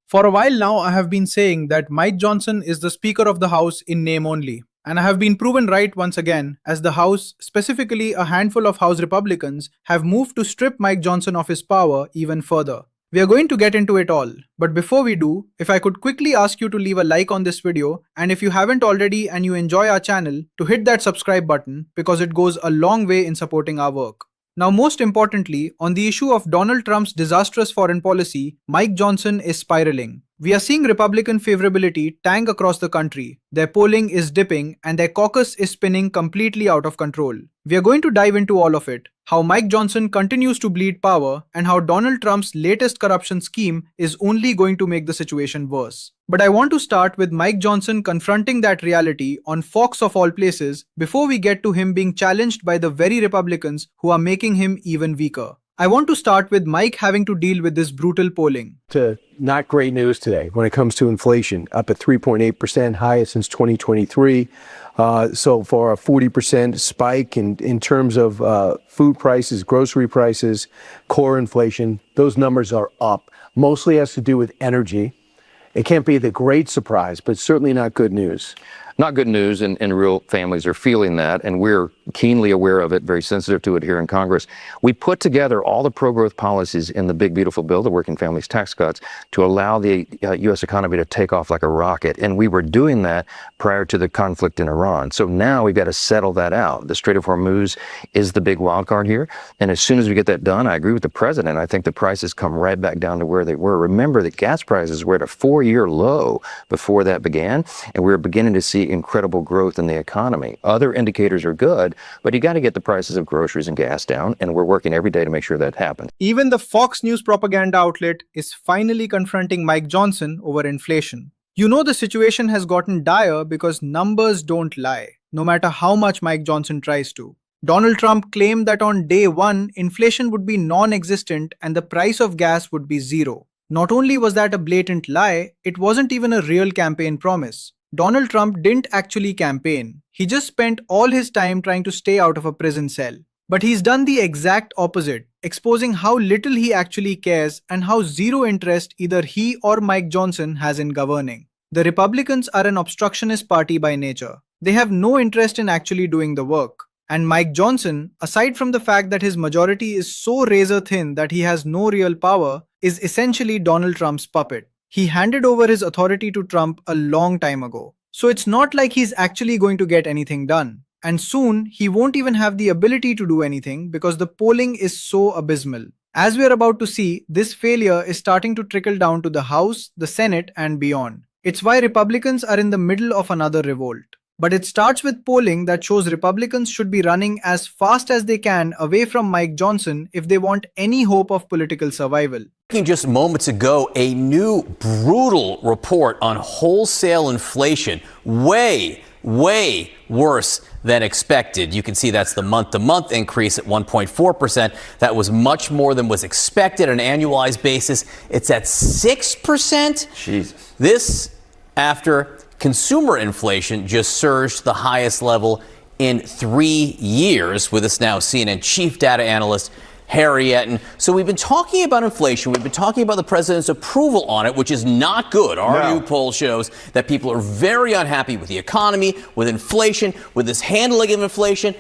For a while now, I have been saying that Mike Johnson is the Speaker of the House in name only. And I have been proven right once again, as the House, specifically a handful of House Republicans, have moved to strip Mike Johnson of his power even further. We are going to get into it all, but before we do, if I could quickly ask you to leave a like on this video, and if you haven't already and you enjoy our channel, to hit that subscribe button because it goes a long way in supporting our work. Now, most importantly, on the issue of Donald Trump's disastrous foreign policy, Mike Johnson is spiraling. We are seeing Republican favorability tank across the country. Their polling is dipping and their caucus is spinning completely out of control. We are going to dive into all of it, how Mike Johnson continues to bleed power and how Donald Trump's latest corruption scheme is only going to make the situation worse. But I want to start with Mike Johnson confronting that reality on Fox of all places before we get to him being challenged by the very Republicans who are making him even weaker. I want to start with Mike having to deal with this brutal polling. Not great news today when it comes to inflation, up at 3.8%, highest since 2023. So far, a 40% spike in terms of food prices, grocery prices, core inflation. Those numbers are up. Mostly has to do with energy. It can't be the great surprise, but certainly not good news. Not good news, and real families are feeling that, and we're keenly aware of it, very sensitive to it here in Congress. We put together all the pro-growth policies in the big, beautiful bill, the Working Families Tax Cuts, to allow the U.S. economy to take off like a rocket, and we were doing that prior to the conflict in Iran. So now we've got to settle that out. The Strait of Hormuz is the big wild card here, and as soon as we get that done, I agree with the president. I think the prices come right back down to where they were. Remember that gas prices were at a 4-year low before that began, and we're beginning to see incredible growth in the economy. Other indicators are good, but you got to get the prices of groceries and gas down, and we're working every day to make sure that happens. Even the Fox News propaganda outlet is finally confronting Mike Johnson over inflation. You know the situation has gotten dire because numbers don't lie, no matter how much Mike Johnson tries to. Donald Trump claimed that on day one, inflation would be non-existent and the price of gas would be zero. Not only was that a blatant lie, it wasn't even a real campaign promise. Donald Trump didn't actually campaign. He just spent all his time trying to stay out of a prison cell. But he's done the exact opposite, exposing how little he actually cares and how zero interest either he or Mike Johnson has in governing. The Republicans are an obstructionist party by nature. They have no interest in actually doing the work. And Mike Johnson, aside from the fact that his majority is so razor thin that he has no real power, is essentially Donald Trump's puppet. He handed over his authority to Trump a long time ago. So it's not like he's actually going to get anything done. And soon, he won't even have the ability to do anything because the polling is so abysmal. As we're about to see, this failure is starting to trickle down to the House, the Senate, and beyond. It's why Republicans are in the middle of another revolt. But it starts with polling that shows Republicans should be running as fast as they can away from Mike Johnson if they want any hope of political survival. Just moments ago, a new brutal report on wholesale inflation, way worse than expected. You can see that's the month-to-month increase at 1.4%. That was much more than was expected on an annualized basis. It's at 6%. Jesus. This after consumer inflation just surged to the highest level in 3 years, with us now CNN chief data analyst Harry Etten. So we've been talking about inflation. We've been talking about the president's approval on it, which is not good. Our new poll shows that people are very unhappy with the economy, with inflation, with his handling of inflation.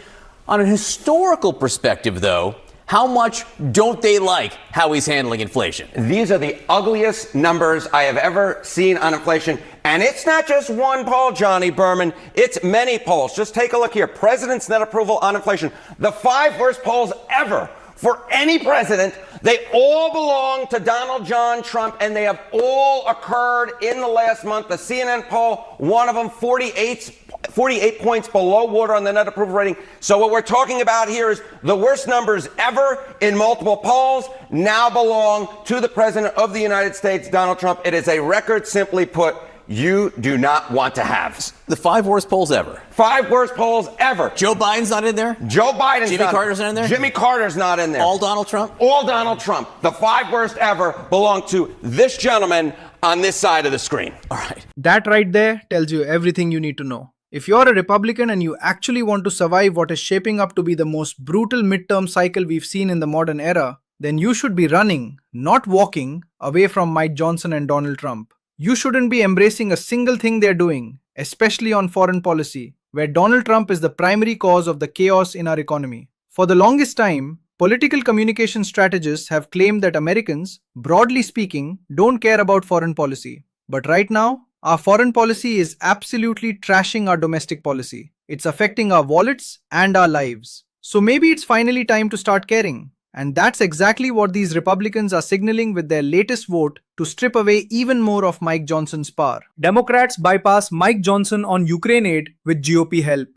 On a historical perspective, though, how much don't they like how he's handling inflation? These are the ugliest numbers I have ever seen on inflation. And it's not just one poll, Johnny Berman. It's many polls. Just take a look here. President's net approval on inflation. The 5 worst polls ever for any president. They all belong to Donald John Trump, and they have all occurred in the last month. The CNN poll, one of them, 48 points below water on the net approval rating. So what we're talking about here is the worst numbers ever in multiple polls now belong to the President of the United States, Donald Trump. It is a record, simply put, you do not want to have. The 5 worst polls ever. 5 worst polls ever. Joe Biden's not in there? Joe Biden's Jimmy Carter's not in there? Jimmy Carter's not in there. All Donald Trump? All Donald Trump. The 5 worst ever belong to this gentleman on this side of the screen. All right. That right there tells you everything you need to know. If you're a Republican and you actually want to survive what is shaping up to be the most brutal midterm cycle we've seen in the modern era, then you should be running, not walking, away from Mike Johnson and Donald Trump. You shouldn't be embracing a single thing they're doing, especially on foreign policy, where Donald Trump is the primary cause of the chaos in our economy. For the longest time, political communication strategists have claimed that Americans, broadly speaking, don't care about foreign policy. But right now, our foreign policy is absolutely trashing our domestic policy. It's affecting our wallets and our lives. So maybe it's finally time to start caring. And that's exactly what these Republicans are signaling with their latest vote to strip away even more of Mike Johnson's power. Democrats bypass Mike Johnson on Ukraine aid with GOP help.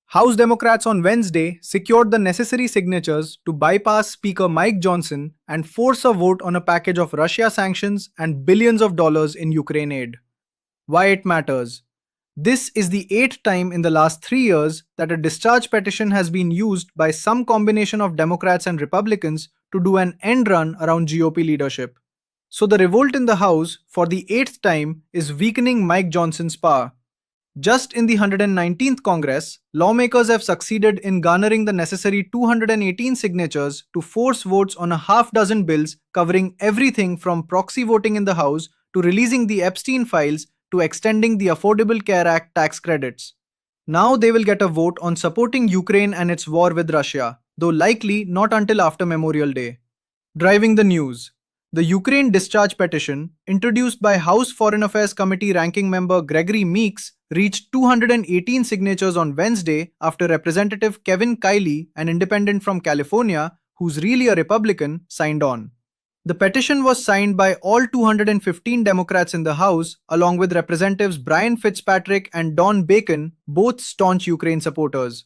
House Democrats on Wednesday secured the necessary signatures to bypass Speaker Mike Johnson and force a vote on a package of Russia sanctions and billions of dollars in Ukraine aid. Why it matters. This is the 8th time in the last 3 years that a discharge petition has been used by some combination of Democrats and Republicans to do an end run around GOP leadership. So the revolt in the House for the 8th time is weakening Mike Johnson's power. Just in the 119th Congress, lawmakers have succeeded in garnering the necessary 218 signatures to force votes on a half-dozen bills covering everything from proxy voting in the House to releasing the Epstein files to extending the Affordable Care Act tax credits. Now they will get a vote on supporting Ukraine and its war with Russia, though likely not until after Memorial Day. Driving the news. The Ukraine discharge petition, introduced by House Foreign Affairs Committee ranking member Gregory Meeks, reached 218 signatures on Wednesday after Representative Kevin Kiley, an independent from California, who's really a Republican, signed on. The petition was signed by all 215 Democrats in the House, along with Representatives Brian Fitzpatrick and Don Bacon, both staunch Ukraine supporters.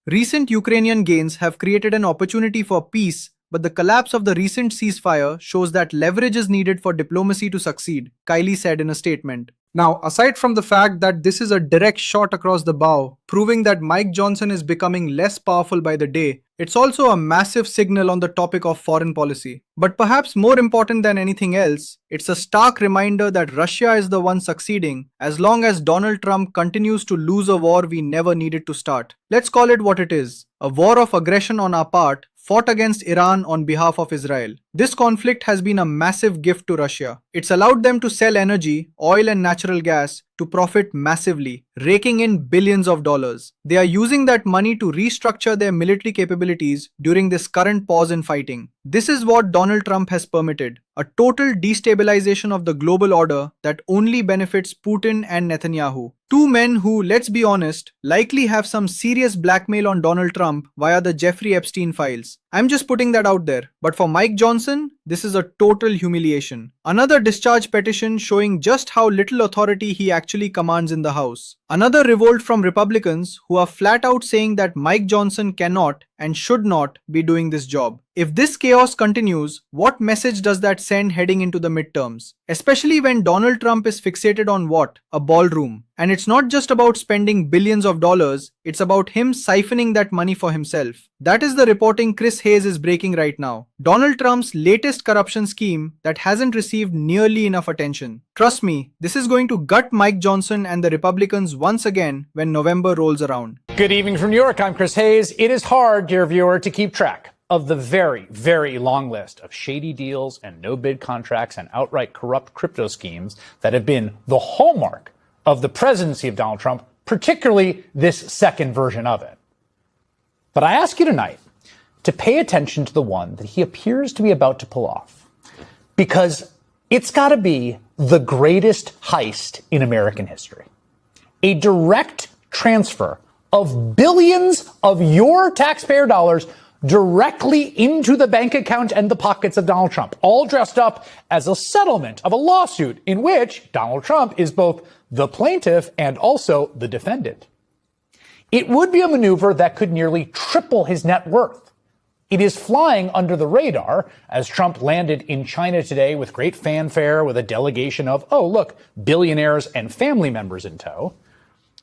Recent Ukrainian gains have created an opportunity for peace, but the collapse of the recent ceasefire shows that leverage is needed for diplomacy to succeed, Kiley said in a statement. Now, aside from the fact that this is a direct shot across the bow, proving that Mike Johnson is becoming less powerful by the day, it's also a massive signal on the topic of foreign policy. But perhaps more important than anything else, it's a stark reminder that Russia is the one succeeding as long as Donald Trump continues to lose a war we never needed to start. Let's call it what it is, a war of aggression on our part, fought against Iran on behalf of Israel. This conflict has been a massive gift to Russia. It's allowed them to sell energy, oil and natural gas, to profit massively, raking in billions of dollars. They are using that money to restructure their military capabilities during this current pause in fighting. This is what Donald Trump has permitted, a total destabilization of the global order that only benefits Putin and Netanyahu. Two men who, let's be honest, likely have some serious blackmail on Donald Trump via the Jeffrey Epstein files. I'm just putting that out there. But for Mike Johnson, this is a total humiliation. Another discharge petition showing just how little authority he actually commands in the House. Another revolt from Republicans who are flat out saying that Mike Johnson cannot and should not be doing this job. If this chaos continues, what message does that send heading into the midterms? Especially when Donald Trump is fixated on what? A ballroom. And it's not just about spending billions of dollars, it's about him siphoning that money for himself. That is the reporting Chris Hayes is breaking right now. Donald Trump's latest corruption scheme that hasn't received nearly enough attention. Trust me, this is going to gut Mike Johnson and the Republicans once again when November rolls around. Good evening from New York. I'm Chris Hayes. It is hard, dear viewer, to keep track of the very, very long list of shady deals and no-bid contracts and outright corrupt crypto schemes that have been the hallmark of the presidency of Donald Trump, particularly this second version of it. But I ask you tonight to pay attention to the one that he appears to be about to pull off, because it's got to be the greatest heist in American history. A direct transfer of billions of your taxpayer dollars directly into the bank account and the pockets of Donald Trump, all dressed up as a settlement of a lawsuit in which Donald Trump is both the plaintiff and also the defendant. It would be a maneuver that could nearly triple his net worth. It is flying under the radar as Trump landed in China today with great fanfare with a delegation of, oh, look, billionaires and family members in tow.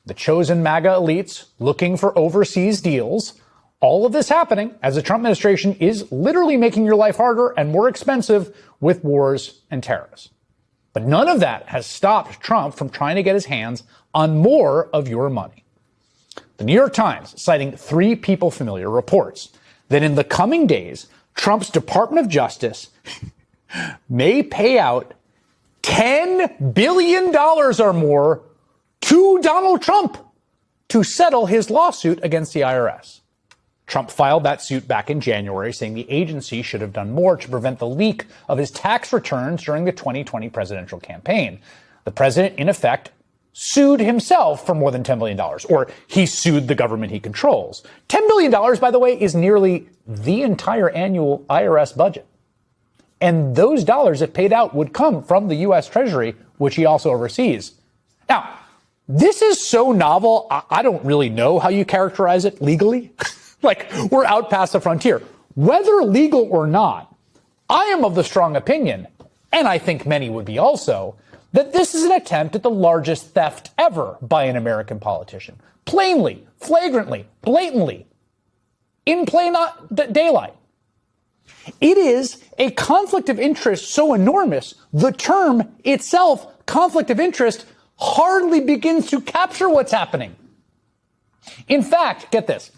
The chosen MAGA elites looking for overseas deals. All of this happening as the Trump administration is literally making your life harder and more expensive with wars and terrorists. But none of that has stopped Trump from trying to get his hands on more of your money. The New York Times, citing 3 people familiar, reports that in the coming days, Trump's Department of Justice may pay out $10 billion or more to Donald Trump to settle his lawsuit against the IRS. Trump filed that suit back in January, saying the agency should have done more to prevent the leak of his tax returns during the 2020 presidential campaign. The president, in effect, sued himself for more than $10 billion, or he sued the government he controls. $10 billion, by the way, is nearly the entire annual IRS budget. And those dollars, if paid out, would come from the U.S. Treasury, which he also oversees. Now, this is so novel, I don't really know how you characterize it legally. Like, we're out past the frontier. Whether legal or not, I am of the strong opinion, and I think many would be also, that this is an attempt at the largest theft ever by an American politician. Plainly, flagrantly, blatantly, in plain daylight. It is a conflict of interest so enormous, the term itself, conflict of interest, hardly begins to capture what's happening. In fact, get this.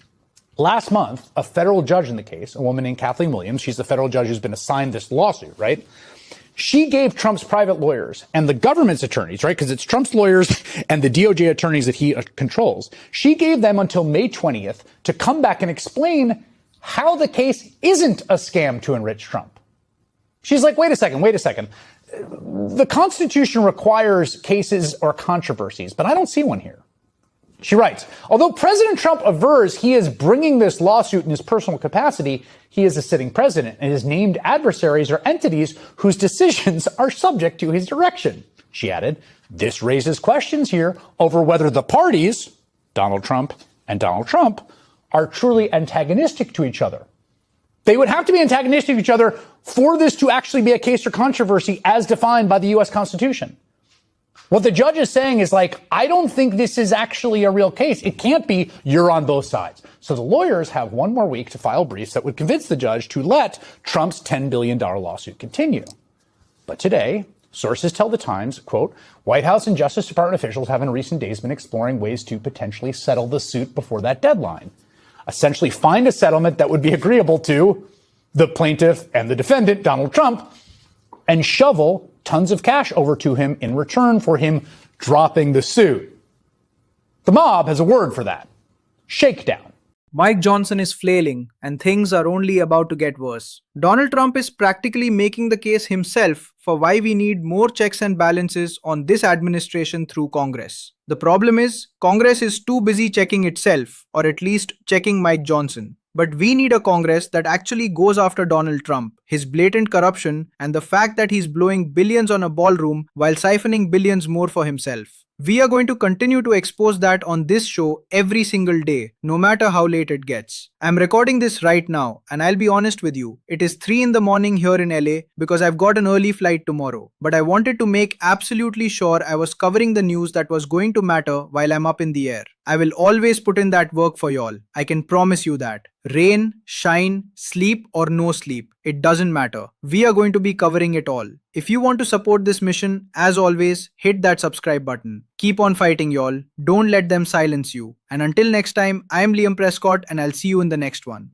Last month, a federal judge in the case, a woman named Kathleen Williams, she's the federal judge who's been assigned this lawsuit, right? She gave Trump's private lawyers and the government's attorneys, right? Because it's Trump's lawyers and the DOJ attorneys that he controls. She gave them until May 20th to come back and explain how the case isn't a scam to enrich Trump. She's like, wait a second. The Constitution requires cases or controversies, but I don't see one here. She writes, although President Trump avers he is bringing this lawsuit in his personal capacity, he is a sitting president, and his named adversaries are entities whose decisions are subject to his direction. She added, this raises questions here over whether the parties, Donald Trump and Donald Trump, are truly antagonistic to each other. They would have to be antagonistic to each other for this to actually be a case or controversy as defined by the U.S. Constitution. What the judge is saying is like, I don't think this is actually a real case. It can't be you're on both sides. So the lawyers have one more week to file briefs that would convince the judge to let Trump's $10 billion lawsuit continue. But today, sources tell the Times, quote, White House and Justice Department officials have in recent days been exploring ways to potentially settle the suit before that deadline. Essentially find a settlement that would be agreeable to the plaintiff and the defendant, Donald Trump, and shovel tons of cash over to him in return for him dropping the suit. The mob has a word for that. Shakedown. Mike Johnson is flailing, and things are only about to get worse. Donald Trump is practically making the case himself for why we need more checks and balances on this administration through Congress. The problem is, Congress is too busy checking itself, or at least checking Mike Johnson. But we need a Congress that actually goes after Donald Trump, his blatant corruption, and the fact that he's blowing billions on a ballroom while siphoning billions more for himself. We are going to continue to expose that on this show every single day, no matter how late it gets. I'm recording this right now, and I'll be honest with you, it is 3 in the morning here in LA because I've got an early flight tomorrow. But I wanted to make absolutely sure I was covering the news that was going to matter while I'm up in the air. I will always put in that work for y'all. I can promise you that. Rain, shine, sleep or no sleep, it doesn't matter. We are going to be covering it all. If you want to support this mission, as always, hit that subscribe button. Keep on fighting, y'all. Don't let them silence you. And until next time, I'm Liam Prescott and I'll see you in the next one.